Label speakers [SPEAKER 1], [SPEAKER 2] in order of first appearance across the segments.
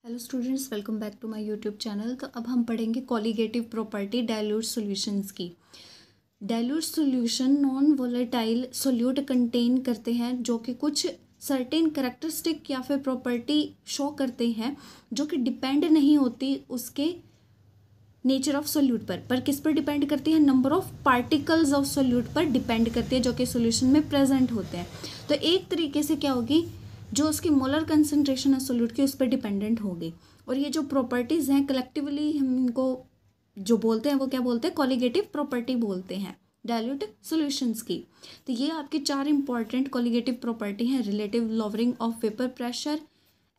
[SPEAKER 1] Hello students, welcome back to my YouTube channel. तो अब हम पढ़ेंगे कॉलिगेटिव प्रॉपर्टी डाइल्यूट सॉल्यूशंस की। Dilute solution non volatile solute contain करते हैं जो कि कुछ सर्टेन करेक्टरिस्टिक या फिर प्रॉपर्टी शो करते हैं जो कि डिपेंड नहीं होती उसके नेचर ऑफ सोल्यूट पर किस पर डिपेंड करती है? Number of particles of solute पर डिपेंड करती है जो कि सोल्यूशन में प्रेजेंट होते हैं। तो एक तरीके से क्या होगी, जो उसकी मोलर कंसंट्रेशन है सोल्यूट की उस पर डिपेंडेंट होगी। और ये जो प्रॉपर्टीज़ हैं कलेक्टिवली हम इनको जो बोलते हैं वो क्या बोलते हैं? कॉलिगेटिव प्रॉपर्टी बोलते हैं डाइल्यूट सॉल्यूशंस की। तो ये आपकी चार इंपॉर्टेंट कॉलिगेटिव प्रॉपर्टी हैं: relative lowering of vapour pressure,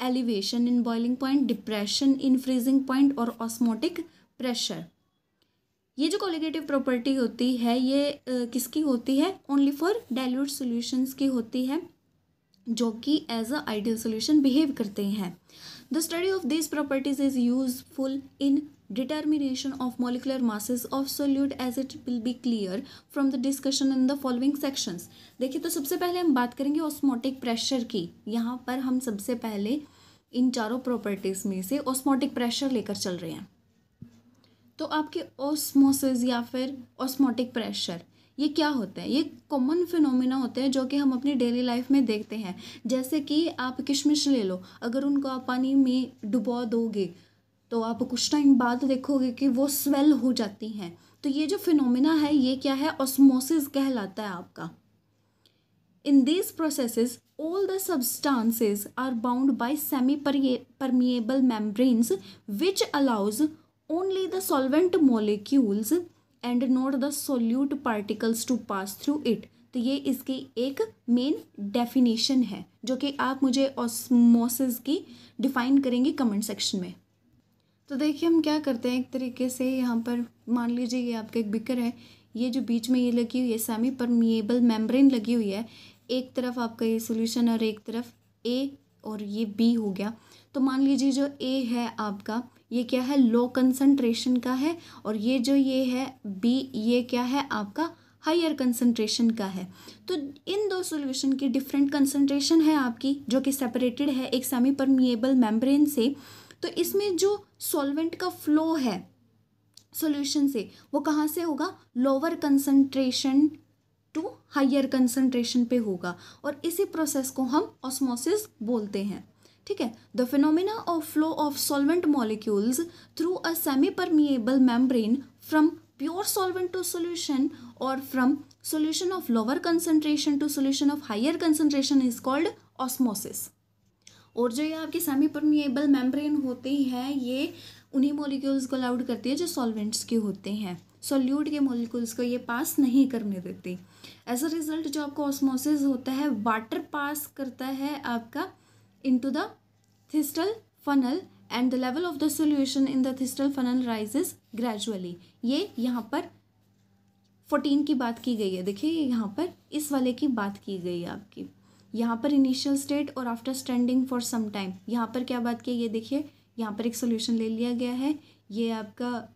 [SPEAKER 1] elevation in boiling point, depression in freezing point और ऑस्मोटिक प्रेशर। ये जो कॉलिगेटिव प्रॉपर्टी होती है ये किसकी होती है? ओनली फॉर डाइल्यूट सॉल्यूशंस की होती है जो कि as a ideal solution behave करते हैं। The study of this properties is useful in determination of molecular masses of solute as it will be clear from the discussion in the following sections. देखिए, तो सबसे पहले हम बात करेंगे osmotic pressure की। यहाँ पर हम सबसे पहले इन चारों प्रॉपर्टीज में से ऑस्मोटिक प्रेशर लेकर चल रहे हैं। तो आपके ऑस्मोसिस या फिर ऑस्मोटिक प्रेशर ये क्या होता है? ये कॉमन फिनोमिना होते हैं जो कि हम अपनी डेली लाइफ में देखते हैं। जैसे कि आप किशमिश ले लो, अगर उनको आप पानी में डुबो दोगे तो आप कुछ टाइम बाद देखोगे कि वो स्वेल हो जाती हैं। तो ये जो फिनोमिना है ये क्या है? ऑस्मोसिस कहलाता है आपका। In these processes, all the substances are bound by semi-permeable membranes, which allows only the solvent molecules and not the solute particles to pass through it. तो ये इसकी एक मेन डेफिनेशन है जो कि आप मुझे ऑस्मोसिस की डिफाइन करेंगे कमेंट सेक्शन में। तो देखिए हम क्या करते हैं, एक तरीके से यहाँ पर मान लीजिए ये आपका एक बिकर है, ये जो बीच में ये लगी हुई है सेमी परमिएबल मेम्ब्रेन लगी हुई है, एक तरफ आपका ये सॉल्यूशन और एक तरफ ए और ये बी हो गया। तो मान लीजिए जो ए है आपका ये क्या है? लो कंसंट्रेशन का है, और ये जो ये है बी ये क्या है आपका? हायर कंसंट्रेशन का है। तो इन दो सॉल्यूशन की डिफरेंट कंसंट्रेशन है आपकी जो कि सेपरेटेड है एक सेमी परमिएबल मेम्ब्रेन से। तो इसमें जो सॉल्वेंट का फ्लो है सॉल्यूशन से वो कहाँ से होगा? Lower concentration to higher concentration पे होगा, और इसी प्रोसेस को हम ऑस्मोसिस बोलते हैं। ठीक है। The phenomena of flow of solvent molecules through a semi permeable membrane from pure solvent to solution or from solution of lower concentration to solution of higher concentration is called osmosis. और जो ये आपकी semi permeable membrane होती है ये उन्हीं molecules को allowed करती है जो सॉल्वेंट्स के होते हैं, सोल्यूट के मॉलिक्यूल्स को ये पास नहीं करने देती। एज अ रिजल्ट जो आपको ऑस्मोसिस होता है, वाटर पास करता है आपका into the thistle funnel and the level of the solution in the thistle funnel rises gradually. ये यहाँ पर 14 की बात की गई है। देखिए यहाँ पर इस वाले की बात की गई है आपकी, यहाँ पर इनिशियल स्टेट और after standing for some time. यहाँ पर क्या बात की? ये देखिए यहाँ पर एक सॉल्यूशन ले लिया गया है, ये आपका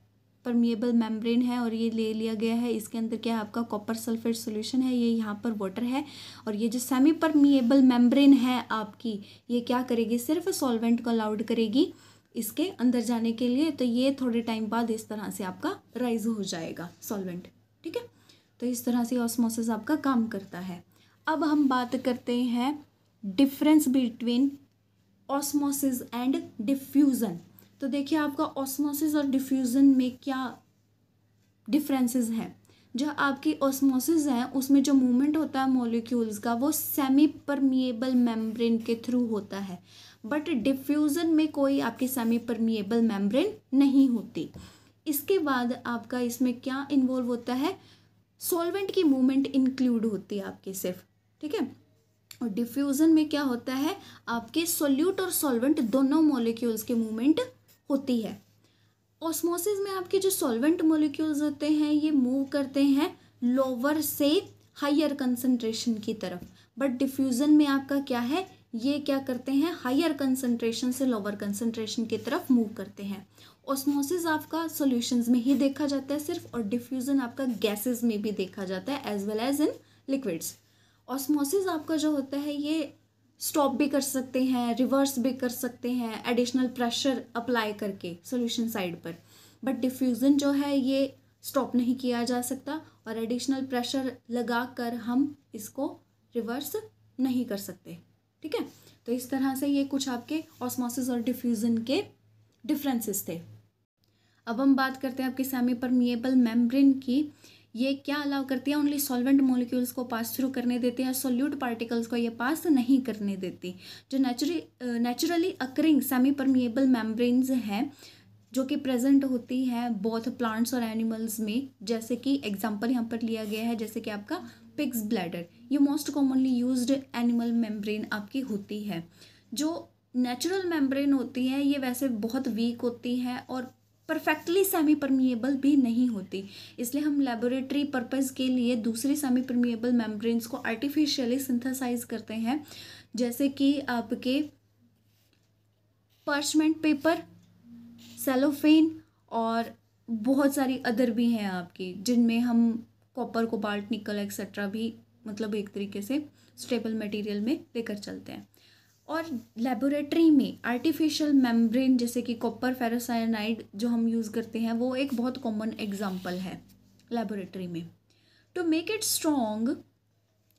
[SPEAKER 1] परमिएबल मेम्ब्रेन है और ये ले लिया गया है, इसके अंदर क्या है आपका? कॉपर सल्फेट सॉल्यूशन है, ये यहाँ पर वाटर है। और ये जो सेमी परमिएबल मेम्ब्रेन है आपकी ये क्या करेगी? सिर्फ सॉल्वेंट को अलाउड करेगी इसके अंदर जाने के लिए। तो ये थोड़े टाइम बाद इस तरह से आपका राइज हो जाएगा सॉल्वेंट। ठीक है। तो इस तरह से ऑस्मोसिस आपका काम करता है। अब हम बात करते हैं difference between osmosis and diffusion. तो देखिए आपका ऑस्मोसिस और डिफ्यूज़न में क्या डिफरेंसेस हैं। जो आपकी ऑस्मोसिस है उसमें जो मूवमेंट होता है मॉलिक्यूल्स का वो सेमी परमिएबल मेम्ब्रेन के थ्रू होता है, बट डिफ्यूज़न में कोई आपकी सेमी परमिएबल मेम्ब्रेन नहीं होती। इसके बाद आपका इसमें क्या इन्वॉल्व होता है? सॉल्वेंट की मूवमेंट इंक्लूड होती है आपकी सिर्फ। ठीक है। और डिफ्यूज़न में क्या होता है? आपके सोल्यूट और सॉल्वेंट दोनों मॉलिक्यूल्स की मूवमेंट होती है। ऑस्मोसिस में आपके जो सॉल्वेंट मॉलिक्यूल्स होते हैं ये मूव करते हैं लोअर से हायर कंसंट्रेशन की तरफ, बट डिफ्यूज़न में आपका क्या है? ये क्या करते हैं? हायर कंसंट्रेशन से लोअर कंसंट्रेशन की तरफ मूव करते हैं। ऑस्मोसिस आपका सॉल्यूशंस में ही देखा जाता है सिर्फ, और डिफ्यूज़न आपका गैसेस में भी देखा जाता है as well as in liquids. Osmosis आपका जो होता है ये स्टॉप भी कर सकते हैं, रिवर्स भी कर सकते हैं एडिशनल प्रेशर अप्लाई करके सॉल्यूशन साइड पर। बट डिफ्यूज़न जो है ये स्टॉप नहीं किया जा सकता और एडिशनल प्रेशर लगा कर हम इसको रिवर्स नहीं कर सकते। ठीक है, तो इस तरह से ये कुछ आपके ऑस्मोसिस और डिफ्यूज़न के डिफरेंसेस थे। अब हम बात करते हैं आपकी सेमी परमिएबल मेम्ब्रेन की। ये क्या अलाउ करती है? ओनली सॉल्वेंट मॉलिक्यूल्स को पास थ्रू करने देती है, सोल्यूट पार्टिकल्स को ये पास नहीं करने देती। जो naturally occurring semi permeable membranes हैं जो कि प्रेजेंट होती है बोथ प्लांट्स और एनिमल्स में, जैसे कि एग्जांपल यहाँ पर लिया गया है जैसे कि आपका पिग्स ब्लैडर, ये most commonly used animal membrane आपकी होती है। जो नेचुरल मेम्ब्रेन होती है ये वैसे बहुत वीक होती है और परफेक्टली सेमी परमिएबल भी नहीं होती, इसलिए हम लेबोरेटरी पर्पस के लिए दूसरी सेमी परमिएबल मेम्ब्रेन्स को आर्टिफिशियली सिंथेसाइज करते हैं, जैसे कि आपके पार्चमेंट पेपर, सेलोफेन और बहुत सारी अदर भी हैं आपकी, जिनमें हम कॉपर, कोबाल्ट, निकल एक्सेट्रा भी मतलब एक तरीके से स्टेबल मटेरियल में लेकर चलते हैं। और लेबोरेटरी में आर्टिफिशियल मेम्ब्रेन जैसे कि कॉपर फेरोसाइनाइड जो हम यूज़ करते हैं वो एक बहुत कॉमन एग्जांपल है लेबोरेटरी में। To make it strong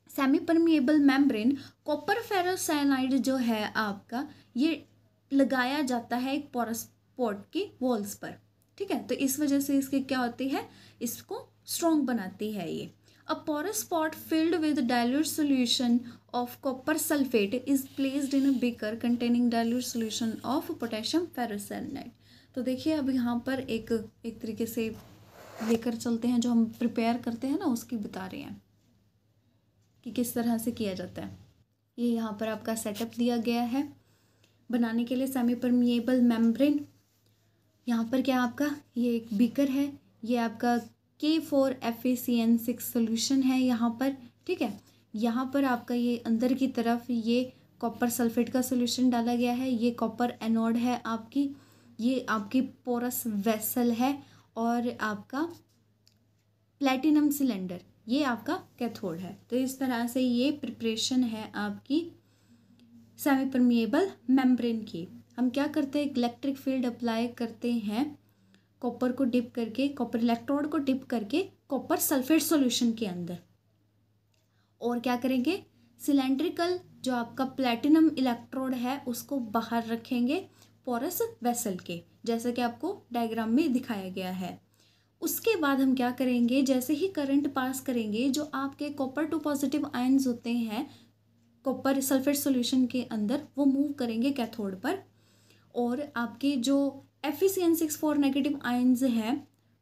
[SPEAKER 1] semi permeable membrane, copper ferrocyanide जो है आपका ये लगाया जाता है एक पोरस पॉट की वॉल्स पर। ठीक है, तो इस वजह से इसके क्या होती है, इसको स्ट्रॉन्ग बनाती है ये। A porous pot filled with dilute solution of copper sulfate is placed in a beaker containing dilute solution of potassium ferrocyanide। तो देखिए अब यहाँ पर एक तरीके से लेकर चलते हैं, जो हम प्रिपेयर करते हैं ना उसकी बता रहे हैं कि किस तरह से किया जाता है। ये यहाँ पर आपका सेटअप दिया गया है बनाने के लिए सेमी परमिएबल मेम्ब्रेन। यहाँ पर क्या आपका ये एक बीकर है, ये आपका K4FeCN6 सोल्यूशन है यहाँ पर। ठीक है, यहाँ पर आपका ये अंदर की तरफ ये कॉपर सल्फेट का सोल्यूशन डाला गया है, ये कॉपर एनोड है आपकी, ये आपकी पोरस वेसल है और आपका प्लैटिनम सिलेंडर ये आपका कैथोड है। तो इस तरह से ये प्रिपरेशन है आपकी सेमी परमिएबल मेम्ब्रेन की। हम क्या करते हैं, इलेक्ट्रिक फील्ड अप्लाई करते हैं कॉपर को डिप करके, कॉपर इलेक्ट्रोड को डिप करके कॉपर सल्फेट सॉल्यूशन के अंदर, और क्या करेंगे, सिलेंड्रिकल जो आपका प्लैटिनम इलेक्ट्रोड है उसको बाहर रखेंगे पोरस वेसल के, जैसे कि आपको डायग्राम में दिखाया गया है। उसके बाद हम क्या करेंगे, जैसे ही करंट पास करेंगे जो आपके कॉपर टू पॉजिटिव आयंस होते हैं कॉपर सल्फेट सॉल्यूशन के अंदर, वो मूव करेंगे कैथोड पर, और आपके जो FeCN6 नेगेटिव आयंस हैं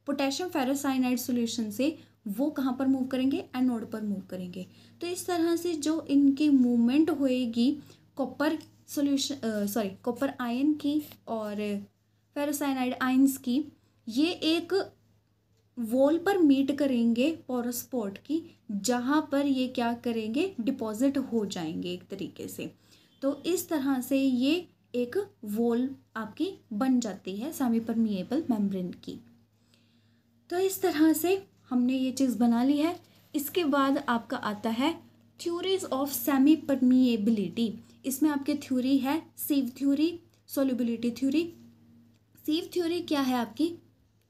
[SPEAKER 1] पोटेशियम फेरोसाइनाइड सॉल्यूशन से, वो कहाँ पर मूव करेंगे, एनोड पर मूव करेंगे। तो इस तरह से जो इनकी मूवमेंट होएगी कॉपर सॉल्यूशन कॉपर आयन की और फेरोसाइनाइड आयंस की, ये एक वॉल पर मीट करेंगे पोरस पॉट की, जहाँ पर ये क्या करेंगे, डिपॉजिट हो जाएंगे एक तरीके से। तो इस तरह से ये एक वॉल आपकी बन जाती है सेमी परमिएबल मेम्ब्रेन की। तो इस तरह से हमने ये चीज़ बना ली है। इसके बाद आपका आता है थ्योरीज ऑफ सेमी परमिएबिलिटी। इसमें आपके थ्योरी है सीव थ्योरी, सोल्युबिलिटी थ्योरी। सीव थ्योरी क्या है आपकी,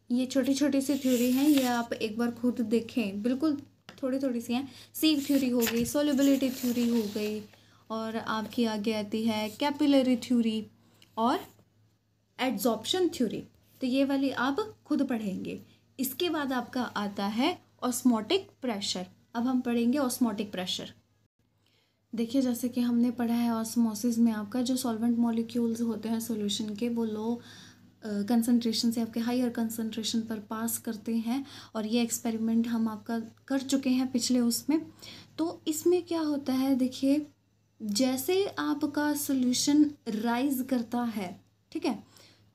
[SPEAKER 1] ये छोटी छोटी सी थ्योरी हैं, ये आप एक बार खुद देखें, बिल्कुल थोड़ी थोड़ी सी हैं। सीव थ्योरी हो गई, सोल्युबिलिटी थ्योरी हो गई, और आपकी आगे आती है कैपिलरी थ्योरी और एड्जॉर्प्शन थ्योरी। तो ये वाली आप खुद पढ़ेंगे। इसके बाद आपका आता है ऑस्मोटिक प्रेशर। अब हम पढ़ेंगे ऑस्मोटिक प्रेशर। देखिए जैसे कि हमने पढ़ा है ऑस्मोसिस में आपका जो सॉल्वेंट मॉलिक्यूल्स होते हैं सॉल्यूशन के, वो लो कंसंट्रेशन से आपके हायर कंसंट्रेशन पर पास करते हैं, और ये एक्सपेरिमेंट हम आपका कर चुके हैं पिछले उसमें। तो इसमें क्या होता है, देखिए जैसे आपका सॉल्यूशन राइज करता है, ठीक है,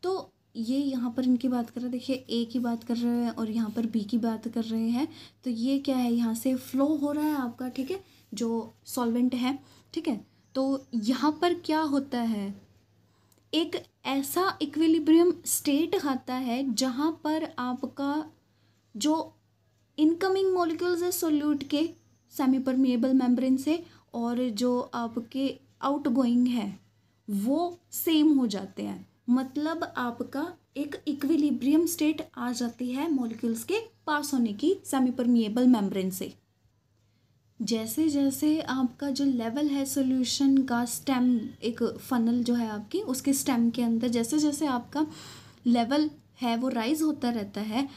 [SPEAKER 1] तो ये यहाँ पर इनकी बात कर रहे हैं, देखिए ए की बात कर रहे हैं और यहाँ पर बी की बात कर रहे हैं। तो ये क्या है, यहाँ से फ्लो हो रहा है आपका, ठीक है, जो सॉल्वेंट है, ठीक है। तो यहाँ पर क्या होता है, एक ऐसा इक्विलिब्रियम स्टेट आता है जहाँ पर आपका जो इनकमिंग मॉलिक्यूल्स है सोल्यूट के सेमी परमिएबल मेम्ब्रेन से, और जो आपके आउटगोइंग है वो सेम हो जाते हैं, मतलब आपका एक इक्विलिब्रियम स्टेट आ जाती है मॉलिक्यूल्स के पास होने की सेमी परमिएबल मेम्ब्रेन से। जैसे जैसे आपका जो लेवल है सॉल्यूशन का, स्टेम एक फनल जो है आपकी, उसके स्टेम के अंदर जैसे जैसे आपका लेवल है वो राइज होता रहता है,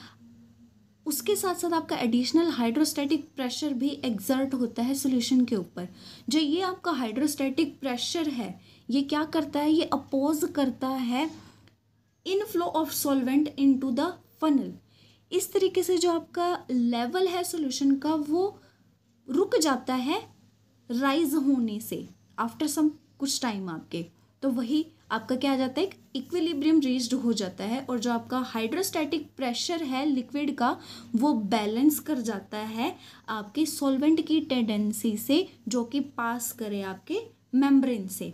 [SPEAKER 1] उसके साथ साथ आपका एडिशनल हाइड्रोस्टैटिक प्रेशर भी एक्सर्ट होता है सॉल्यूशन के ऊपर। जो ये आपका हाइड्रोस्टैटिक प्रेशर है ये क्या करता है, ये अपोज करता है inflow of solvent into the funnel. इस तरीके से जो आपका लेवल है सॉल्यूशन का वो रुक जाता है राइज होने से आफ्टर सम कुछ टाइम आपके, तो वही आपका क्या आ जाता है, इक्विलिब्रियम रीच्ड हो जाता है, और जो आपका हाइड्रोस्टैटिक प्रेशर है लिक्विड का वो बैलेंस कर जाता है आपके सॉल्वेंट की टेंडेंसी से जो कि पास करे आपके मेम्ब्रेन से।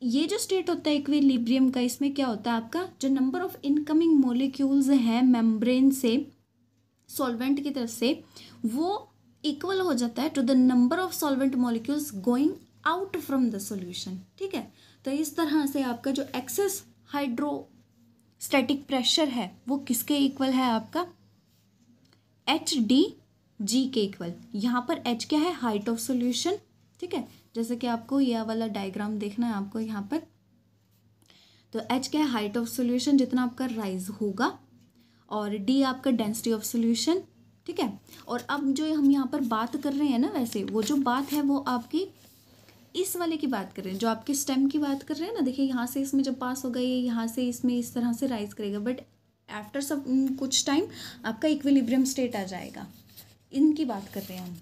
[SPEAKER 1] ये जो स्टेट होता है इक्विलिब्रियम का, इसमें क्या होता है आपका जो नंबर ऑफ इनकमिंग मॉलिक्यूल्स हैं मेम्ब्रेन से सॉल्वेंट की तरफ से वो इक्वल हो जाता है to the number of solvent molecules going out from the solution. ठीक है, तो इस तरह से आपका जो एक्सेस हाइड्रोस्टैटिक प्रेशर है वो किसके इक्वल है, आपका HdG के इक्वल। यहाँ पर H क्या है, हाइट ऑफ सॉल्यूशन। ठीक है, जैसे कि आपको यह वाला डायग्राम देखना है आपको यहाँ पर, तो H क्या है, हाइट ऑफ सॉल्यूशन जितना आपका राइज होगा, और D आपका डेंसिटी ऑफ सॉल्यूशन। ठीक है, और अब जो हम यहाँ पर बात कर रहे हैं ना, वैसे वो जो बात है वो आपकी इस वाले की बात कर रहे हैं, जो आपके स्टेम की बात कर रहे हैं ना। देखिए यहाँ से इसमें जब पास होगा ये यहाँ से इसमें इस तरह से राइज करेगा, बट आफ्टर सब कुछ टाइम आपका इक्विलिब्रियम स्टेट आ जाएगा। इनकी बात कर रहे हैं हम।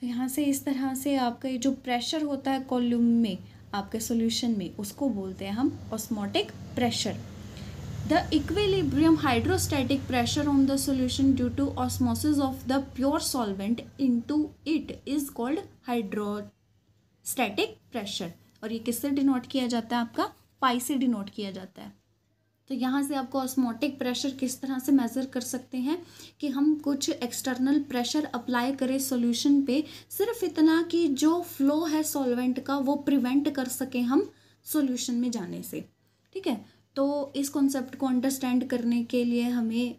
[SPEAKER 1] तो यहाँ से इस तरह से आपका ये जो प्रेशर होता है कॉल्यूम में आपके सॉल्यूशन में, उसको बोलते हैं हम osmotic pressure. The equilibrium hydrostatic pressure on the solution due to osmosis of the pure solvent into it is called hydrostatic pressure। और ये किससे डिनोट किया जाता है, आपका पाई से डिनोट किया जाता है। तो यहाँ से आपको ऑस्मोटिक प्रेशर किस तरह से मेज़र कर सकते हैं कि हम कुछ एक्सटर्नल प्रेशर अप्लाई करें सॉल्यूशन पे, सिर्फ इतना कि जो फ्लो है सॉल्वेंट का वो प्रिवेंट कर सकें हम सॉल्यूशन में जाने से। ठीक है, तो इस कॉन्सेप्ट को अंडरस्टैंड करने के लिए हमें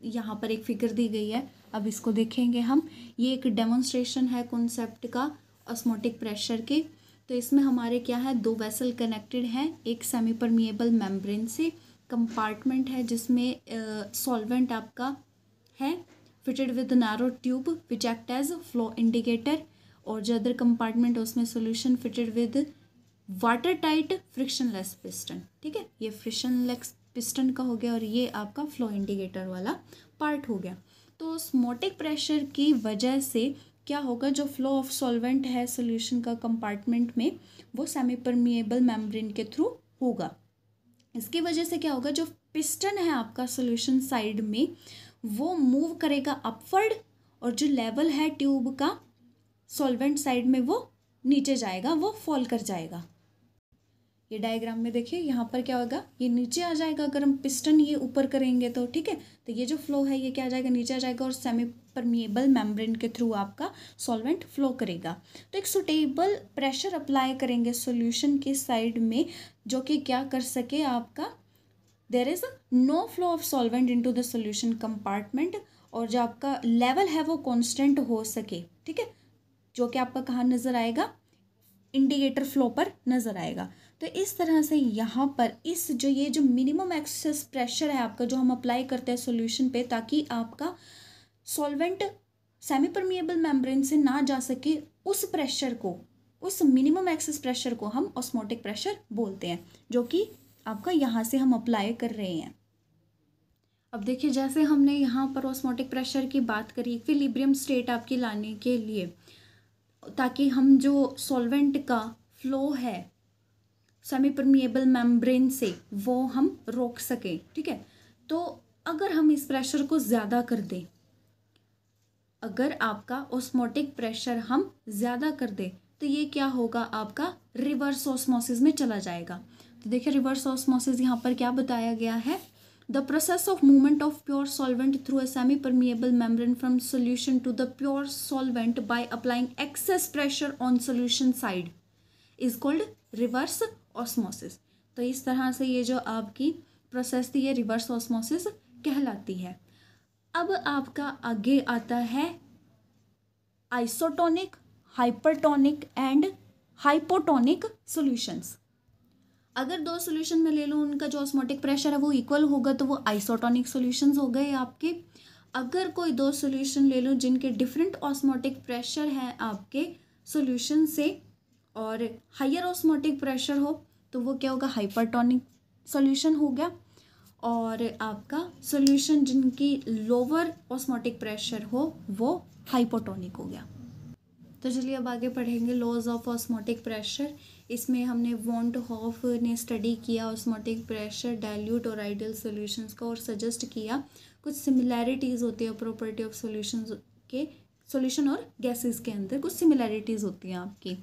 [SPEAKER 1] यहाँ पर एक फिगर दी गई है, अब इसको देखेंगे हम। ये एक डेमोन्स्ट्रेशन है कॉन्सेप्ट का ऑस्मोटिक प्रेशर के। तो इसमें हमारे क्या है, दो वेसल कनेक्टेड हैं, एक सेमी परमिएबल मेम्ब्रेन से कंपार्टमेंट है जिसमें सॉल्वेंट आपका है fitted with narrow tube which act as flow indicator, और जो अदर कंपार्टमेंट है उसमें solution fitted with water tight frictionless piston. ठीक है, ये फ्रिक्शनलेस पिस्टन का हो गया, और ये आपका फ्लो इंडिकेटर वाला पार्ट हो गया। तो ऑस्मोटिक प्रेशर की वजह से क्या होगा, जो फ्लो ऑफ सॉल्वेंट है सॉल्यूशन का कंपार्टमेंट में वो सेमी परमिएबल मेम्ब्रेन के थ्रू होगा। इसकी वजह से क्या होगा, जो पिस्टन है आपका सॉल्यूशन साइड में वो मूव करेगा अपवर्ड, और जो लेवल है ट्यूब का सॉल्वेंट साइड में वो नीचे जाएगा, वो फॉल कर जाएगा। ये डायग्राम में देखिए यहाँ पर क्या होगा, ये नीचे आ जाएगा अगर हम पिस्टन ये ऊपर करेंगे तो। ठीक है, तो ये जो फ्लो है ये क्या आ जाएगा, नीचे आ जाएगा, और सेमी परमिएबल मेम्ब्रेन के थ्रू आपका सॉल्वेंट फ्लो करेगा। तो एक सुटेबल प्रेशर अप्लाई करेंगे सॉल्यूशन के साइड में जो कि क्या कर सके आपका, there is no flow of solvent into the solution compartment, और जो आपका लेवल है वो कांस्टेंट हो सके। ठीक है, जो कि आपका कहाँ नज़र आएगा, इंडिकेटर फ्लो पर नज़र आएगा। तो इस तरह से यहाँ पर इस जो ये जो मिनिमम एक्सेस प्रेशर है आपका जो हम अप्लाई करते हैं सॉल्यूशन पे, ताकि आपका सॉल्वेंट सेमी परमिएबल मेम्ब्रेन से ना जा सके, उस प्रेशर को, उस मिनिमम एक्सेस प्रेशर को हम ऑस्मोटिक प्रेशर बोलते हैं, जो कि आपका यहाँ से हम अप्लाई कर रहे हैं। अब देखिए जैसे हमने यहाँ पर ऑस्मोटिक प्रेशर की बात करी इक्विलिब्रियम स्टेट आपकी लाने के लिए, ताकि हम जो सॉल्वेंट का फ्लो है सेमी परमिएबल मेम्ब्रेन से वो हम रोक सकें। ठीक है, तो अगर हम इस प्रेशर को ज़्यादा कर दें, अगर आपका ऑस्मोटिक प्रेशर हम ज़्यादा कर दें तो ये क्या होगा, आपका रिवर्स ऑस्मोसिस में चला जाएगा। तो देखिए रिवर्स ऑस्मोसिस यहाँ पर क्या बताया गया है, The process of movement of pure solvent through a semi-permeable membrane from solution to the pure solvent by applying excess pressure on solution side is called reverse osmosis. तो इस तरह से ये जो आपकी प्रोसेस थी ये रिवर्स ऑस्मोसिस कहलाती है. अब आपका आगे आता है isotonic, hypertonic and hypotonic solutions. अगर दो सॉल्यूशन में ले लो उनका जो ऑस्मोटिक प्रेशर है वो इक्वल होगा तो वो आइसोटोनिक सॉल्यूशंस हो गए आपके. अगर कोई दो सॉल्यूशन ले लो जिनके डिफरेंट ऑस्मोटिक प्रेशर हैं आपके सॉल्यूशन से और हायर ऑस्मोटिक प्रेशर हो तो वो क्या होगा, हाइपरटोनिक सॉल्यूशन हो गया. और आपका सॉल्यूशन जिनकी लोअर ऑस्मोटिक प्रेशर हो वो हाइपोटोनिक हो गया. तो चलिए अब आगे पढ़ेंगे लॉज ऑफ ऑस्मोटिक प्रेशर. इसमें हमने वॉन डे हॉफ ने स्टडी किया ऑस्मोटिक प्रेशर डाइल्यूट और आइडियल सॉल्यूशंस का और सजेस्ट किया कुछ सिमिलैरिटीज़ होती है प्रॉपर्टी ऑफ सॉल्यूशंस के, सॉल्यूशन और गैसेस के अंदर कुछ सिमिलैरिटीज़ होती हैं आपकी.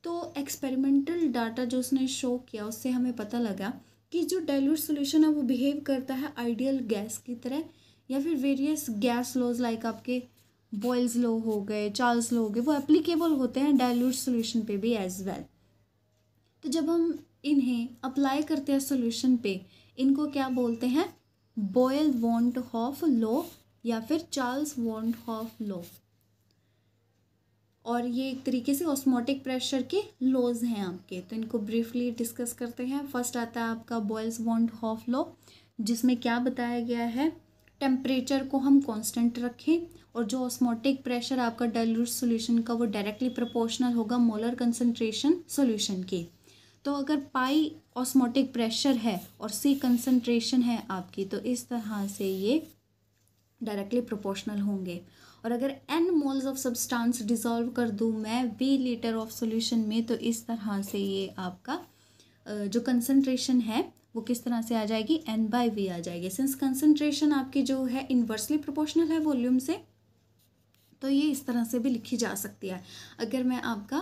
[SPEAKER 1] तो एक्सपेरिमेंटल डाटा जो उसने शो किया उससे हमें पता लगा कि जो डाइल्यूट सॉल्यूशन है वो बिहेव करता है आइडियल गैस की तरह या फिर वेरियस गैस लॉज लाइक आपके बॉयल्स लॉ हो गए, चार्ल्स लॉ हो गए, वो एप्लीकेबल होते हैं डाइल्यूट सॉल्यूशन पे भी एज वेल. तो जब हम इन्हें अप्लाई करते हैं सॉल्यूशन पे इनको क्या बोलते हैं, Boyle van't Hoff law या फिर Charles van't Hoff law. और ये एक तरीके से ऑस्मोटिक प्रेशर के लॉज हैं आपके. तो इनको ब्रीफली डिस्कस करते हैं. फर्स्ट आता है आपका Boyle's van't Hoff law जिसमें क्या बताया गया है, टेम्परेचर को हम कांस्टेंट रखें और जो ऑस्मोटिक प्रेशर आपका डाइल्यूट सॉल्यूशन का वो डायरेक्टली प्रोपोर्शनल होगा मोलर कंसंट्रेशन सॉल्यूशन के. तो अगर पाई ऑस्मोटिक प्रेशर है और सी कंसंट्रेशन है आपकी तो इस तरह से ये डायरेक्टली प्रोपोर्शनल होंगे. और अगर n moles of substance dissolve कर दूँ मैं v लीटर ऑफ सॉल्यूशन में तो इस तरह से ये आपका जो कंसंट्रेशन है वो किस तरह से आ जाएगी, n/v आ जाएगी. सिंस कंसंट्रेशन आपकी जो है इन्वर्सली प्रोपोर्शनल है वॉल्यूम से तो ये इस तरह से भी लिखी जा सकती है. अगर मैं आपका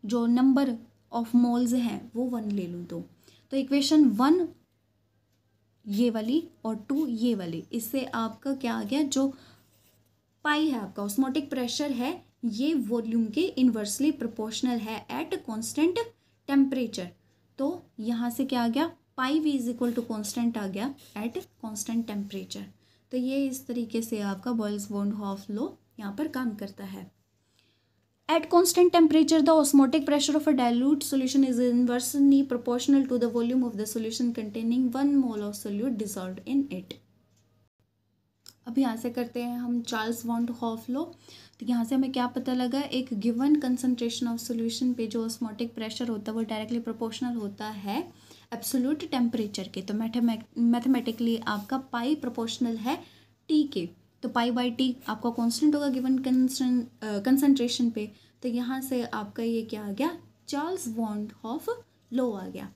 [SPEAKER 1] जो नंबर ऑफ मोल्स हैं वो 1 ले लूँ तो इक्वेशन 1 ये वाली और 2 ये वाली, इससे आपका क्या आ गया, जो पाई है आपका ऑस्मोटिक प्रेशर है ये वॉल्यूम के इन्वर्सली प्रोपोर्शनल है एट कांस्टेंट टेम्परेचर. तो यहाँ से क्या आ गया, pi v is equal to constant आ गया एट कांस्टेंट टेम्परेचर. तो ये इस तरीके से आपका Boyle's van't Hoff law यहाँ पर काम करता है. At constant temperature, the osmotic pressure of a dilute solution is inversely proportional to the volume of the solution containing 1 mole of solute dissolved in it. अब यहाँ से करते हैं हम Charles van't Hoff law. तो यहाँ से हमें क्या पता लगा, एक गिवन कंसंट्रेशन ऑफ सॉल्यूशन पे जो ऑस्मोटिक प्रेशर होता है वो डायरेक्टली प्रोपोर्शनल होता है एब्सोल्यूट टेम्परेचर के. तो मैथमेटिकली आपका पाई प्रोपोर्शनल है टी के. तो पाई बाई टी आपका कांस्टेंट होगा गिवन कंसंट्रेशन पे. तो यहाँ से आपका ये क्या आ गया, Charles van't Hoff law आ गया.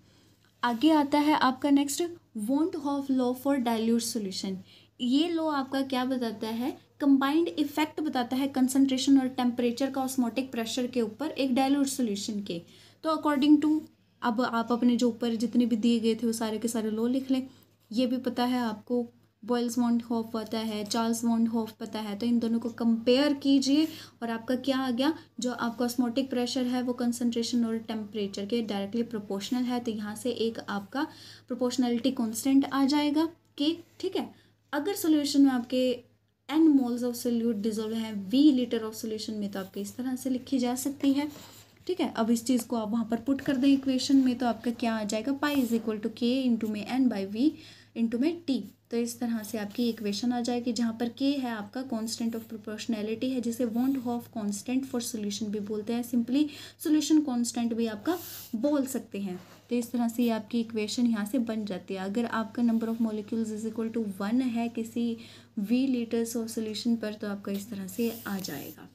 [SPEAKER 1] आगे आता है आपका next van't Hoff law for dilute solution. ये लॉ आपका क्या बताता है, कंबाइंड इफेक्ट बताता है कंसंट्रेशन और टेम्परेचर का ऑस्मोटिक प्रेशर के ऊपर एक डाइल्यूट सॉल्यूशन के. तो अकॉर्डिंग टू अब आप अपने जो ऊपर जितने भी दिए गए थे वो सारे के सारे लॉ लिख लें. ये भी पता है आपको, बॉयल्स वॉन डे हॉफ पता है, चार्ल्स वॉन डे हॉफ पता है. तो इन दोनों को कंपेयर कीजिए और आपका क्या आ गया, जो आपका ऑस्मोटिक प्रेशर है वो कंसंट्रेशन और टेम्परेचर के डायरेक्टली प्रोपोर्शनल है. तो यहाँ से एक आपका प्रोपोर्शनैलिटी कांस्टेंट आ जाएगा कि ठीक है, अगर सॉल्यूशन में आपके n moles of solute dissolve है v लीटर ऑफ सॉल्यूशन में तो आपके इस तरह से लिखी जा सकती है. ठीक है, अब इस चीज़ को आप वहाँ पर पुट कर दें इक्वेशन में तो आपका क्या आ जाएगा, pi is equal to k into में n/v इंटू में t. तो इस तरह से आपकी इक्वेशन आ जाएगी जहाँ पर k है आपका कांस्टेंट ऑफ प्रोपोर्शनैलिटी है जिसे van't Hoff constant for solution भी बोलते हैं, सिंपली सॉल्यूशन कांस्टेंट भी आपका बोल सकते हैं. तो इस तरह से ये आपकी इक्वेशन यहाँ से बन जाती है. अगर आपका number of molecules is equal to 1 है किसी v लीटर्स ऑफ सॉल्यूशन पर तो आपका इस तरह से आ जाएगा.